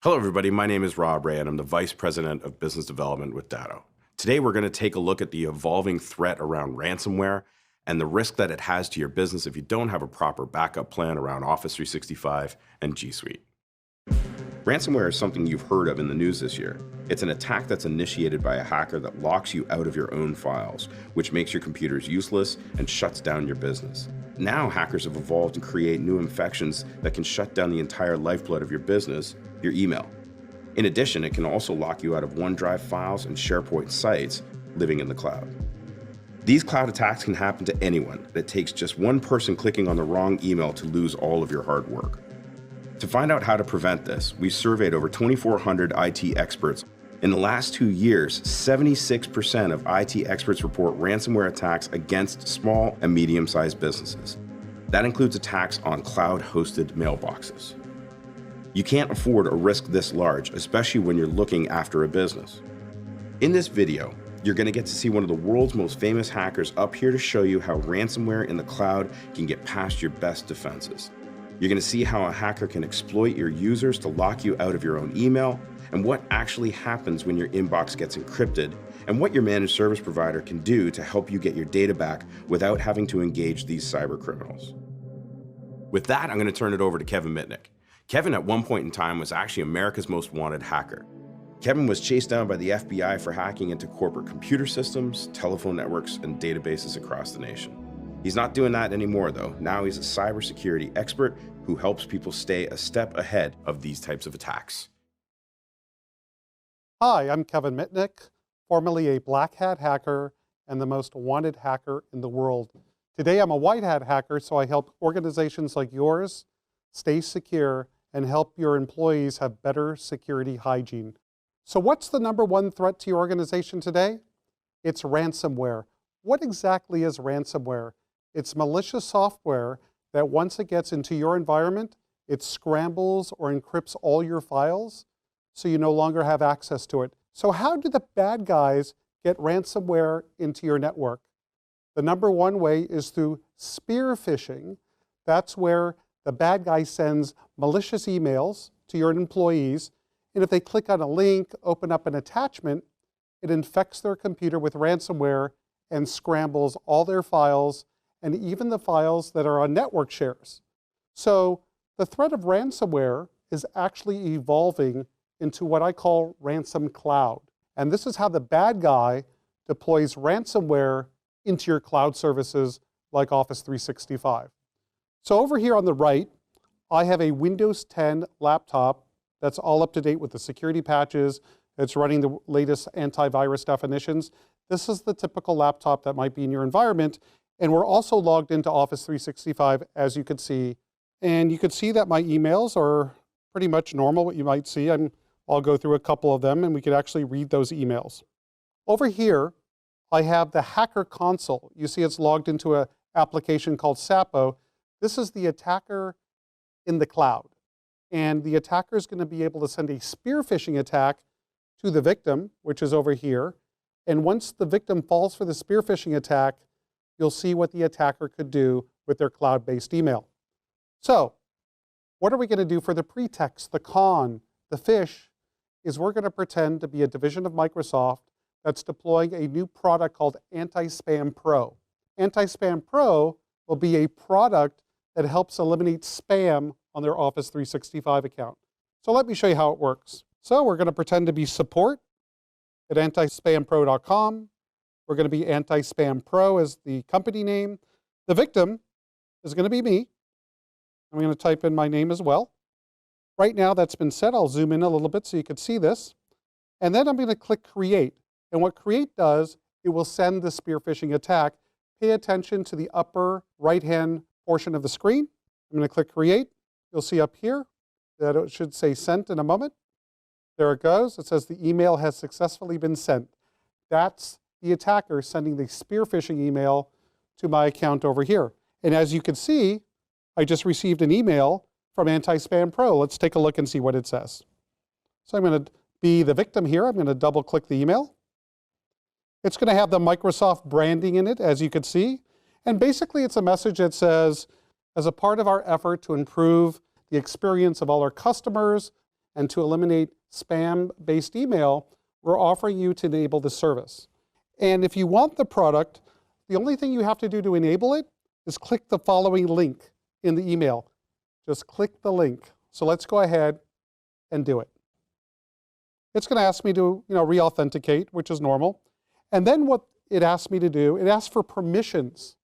Hello everybody, my name is Rob Ray and I'm the Vice President of Business Development with Datto. Today we're going to take a look at the evolving threat around ransomware and the risk that it has to your business if you don't have a proper backup plan around Office 365 and G Suite. Ransomware is something you've heard of in the news this year. It's an attack that's initiated by a hacker that locks you out of your own files, which makes your computers useless and shuts down your business. Now hackers have evolved to create new infections that can shut down the entire lifeblood of your business, your email. In addition, it can also lock you out of OneDrive files and SharePoint sites living in the cloud. These cloud attacks can happen to anyone, and it takes just one person clicking on the wrong email to lose all of your hard work. To find out how to prevent this, we surveyed over 2,400 IT experts. In the last 2 years, 76% of IT experts report ransomware attacks against small and medium-sized businesses. That includes attacks on cloud-hosted mailboxes. You can't afford a risk this large, especially when you're looking after a business. In this video, you're going to get to see one of the world's most famous hackers up here to show you how ransomware in the cloud can get past your best defenses. You're going to see how a hacker can exploit your users to lock you out of your own email, and what actually happens when your inbox gets encrypted, and what your managed service provider can do to help you get your data back without having to engage these cyber criminals. With that, I'm going to turn it over to Kevin Mitnick. Kevin at one point in time was actually America's most wanted hacker. Kevin was chased down by the FBI for hacking into corporate computer systems, telephone networks, and databases across the nation. He's not doing that anymore though. Now he's a cybersecurity expert who helps people stay a step ahead of these types of attacks. Hi, I'm Kevin Mitnick, formerly a black hat hacker and the most wanted hacker in the world. Today I'm a white hat hacker, so I help organizations like yours stay secure and help your employees have better security hygiene. So what's the number one threat to your organization today? It's ransomware. What exactly is ransomware? It's malicious software that once it gets into your environment, it scrambles or encrypts all your files so you no longer have access to it. So how do the bad guys get ransomware into your network? The number one way is through spear phishing. That's where the bad guy sends malicious emails to your employees, and if they click on a link, open up an attachment, it infects their computer with ransomware and scrambles all their files and even the files that are on network shares. So the threat of ransomware is actually evolving into what I call ransom cloud. And this is how the bad guy deploys ransomware into your cloud services like Office 365. So over here on the right, I have a Windows 10 laptop that's all up to date with the security patches. It's running the latest antivirus definitions. This is the typical laptop that might be in your environment. And we're also logged into Office 365, as you could see. And you could see that my emails are pretty much normal, what you might see. I'll go through a couple of them and we could actually read those emails. Over here, I have the hacker console. You see it's logged into an application called Sapo. This is the attacker in the cloud. And the attacker is going to be able to send a spear phishing attack to the victim, which is over here. And once the victim falls for the spear phishing attack, you'll see what the attacker could do with their cloud-based email. So what are we going to do for the pretext, the con, the phish, is we're going to pretend to be a division of Microsoft that's deploying a new product called Anti-Spam Pro. Anti-Spam Pro will be a product that helps eliminate spam on their Office 365 account. So let me show you how it works. So we're going to pretend to be support at antispampro.com. We're going to be Anti-Spam Pro as the company name. The victim is going to be me. I'm going to type in my name as well. Right now that's been set. I'll zoom in a little bit so you can see this. And then I'm going to click Create. And what Create does, it will send the spear phishing attack. Pay attention to the upper right-hand portion of the screen. I'm going to click Create. You'll see up here that it should say Sent in a moment. There it goes. It says the email has successfully been sent. That's the attacker sending the spear phishing email to my account over here. And as you can see, I just received an email from Anti-Spam Pro. Let's take a look and see what it says. So I'm going to be the victim here. I'm going to double click the email. It's going to have the Microsoft branding in it, as you can see. And basically it's a message that says, as a part of our effort to improve the experience of all our customers and to eliminate spam-based email, we're offering you to enable this service. And if you want the product, the only thing you have to do to enable it is click the following link in the email. Just click the link. So let's go ahead and do it. It's going to ask me to, re-authenticate, which is normal. And then what it asks me to do, it asks for permissions,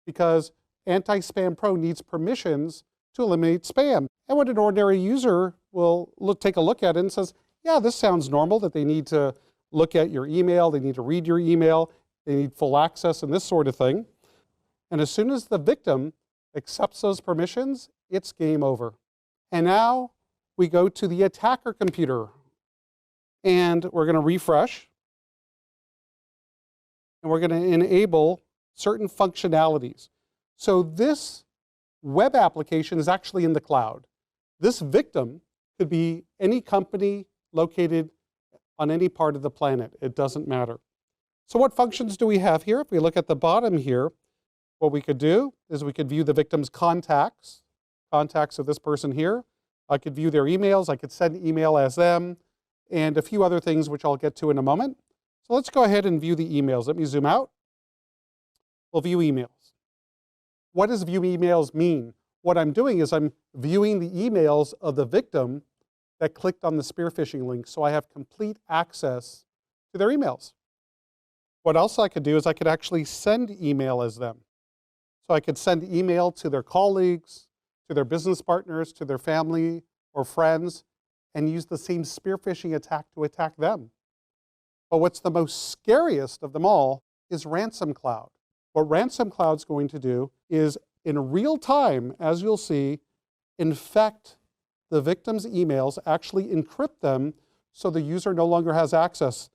because Anti-Spam Pro needs permissions to eliminate spam. And what an ordinary user will take a look at it and says, yeah, this sounds normal, that they need to look at your email, they need to read your email, they need full access and this sort of thing. And as soon as the victim accepts those permissions, it's game over. And now we go to the attacker computer, and we're going to refresh, and we're going to enable certain functionalities. So this web application is actually in the cloud. This victim could be any company located on any part of the planet. It doesn't matter. So what functions do we have here? If we look at the bottom here, what we could do is we could view the victim's contacts of this person here. I could view their emails. I could send email as them, and a few other things which I'll get to in a moment. So let's go ahead and view the emails. Let me zoom out. We'll view emails. What does view emails mean? What I'm doing is I'm viewing the emails of the victim that clicked on the spear phishing link, so I have complete access to their emails. What else I could do is I could actually send email as them. So I could send email to their colleagues, to their business partners, to their family or friends, and use the same spear phishing attack to attack them. But what's the most scariest of them all is Ransom Cloud. What Ransom Cloud's going to do is, in real time, as you'll see, infect the victim's emails, actually encrypt them so the user no longer has access.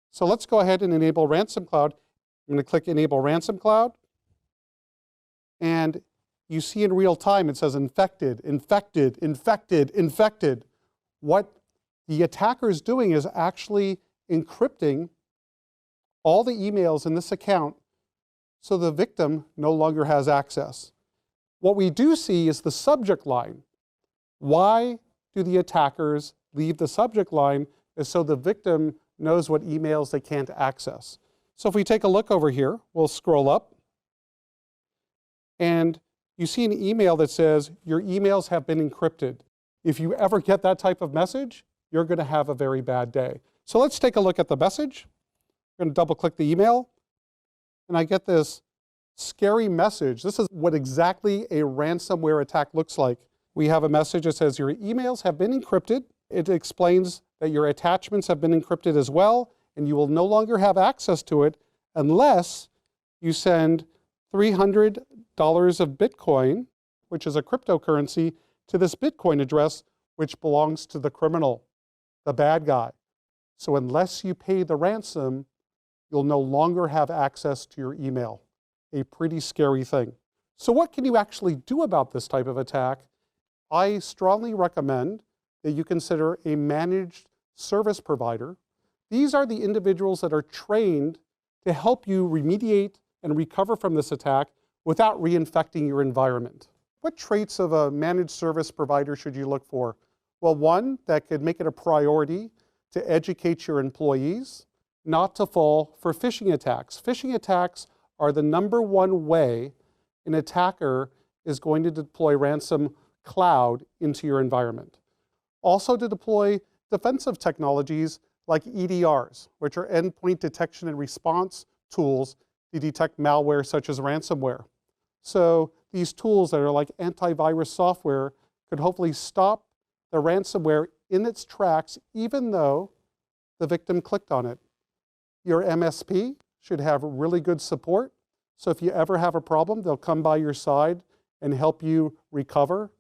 So let's go ahead and enable Ransom Cloud. I'm going to click Enable Ransom Cloud. And you see in real time it says infected, infected, infected, infected. What the attacker is doing is actually encrypting all the emails in this account so the victim no longer has access. What we do see is the subject line. Why do the attackers leave the subject line? Is so the victim knows what emails they can't access. So if we take a look over here, we'll scroll up, and you see an email that says, your emails have been encrypted. If you ever get that type of message, you're going to have a very bad day. So let's take a look at the message. I'm going to double click the email, and I get this scary message. This is what exactly a ransomware attack looks like. We have a message that says your emails have been encrypted. It explains that your attachments have been encrypted as well, and you will no longer have access to it unless you send $300 of Bitcoin, which is a cryptocurrency, to this Bitcoin address, which belongs to the criminal, the bad guy. So unless you pay the ransom, you'll no longer have access to your email. A pretty scary thing. So what can you actually do about this type of attack? I strongly recommend that you consider a managed service provider. These are the individuals that are trained to help you remediate and recover from this attack without reinfecting your environment. What traits of a managed service provider should you look for? Well, one, that could make it a priority to educate your employees not to fall for phishing attacks. Phishing attacks are the #1 way an attacker is going to deploy ransom cloud into your environment. Also to deploy defensive technologies like EDRs, which are endpoint detection and response tools to detect malware such as ransomware. So these tools that are like antivirus software could hopefully stop the ransomware in its tracks even though the victim clicked on it. Your MSP should have really good support. So if you ever have a problem, they'll come by your side and help you recover.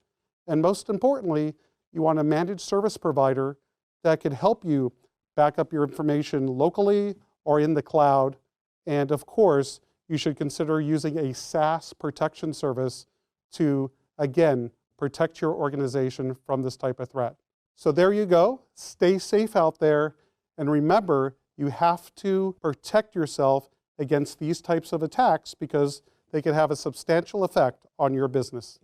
And most importantly, you want a managed service provider that could help you back up your information locally or in the cloud. And of course, you should consider using a SaaS protection service to, again, protect your organization from this type of threat. So there you go. Stay safe out there. And remember, you have to protect yourself against these types of attacks because they can have a substantial effect on your business.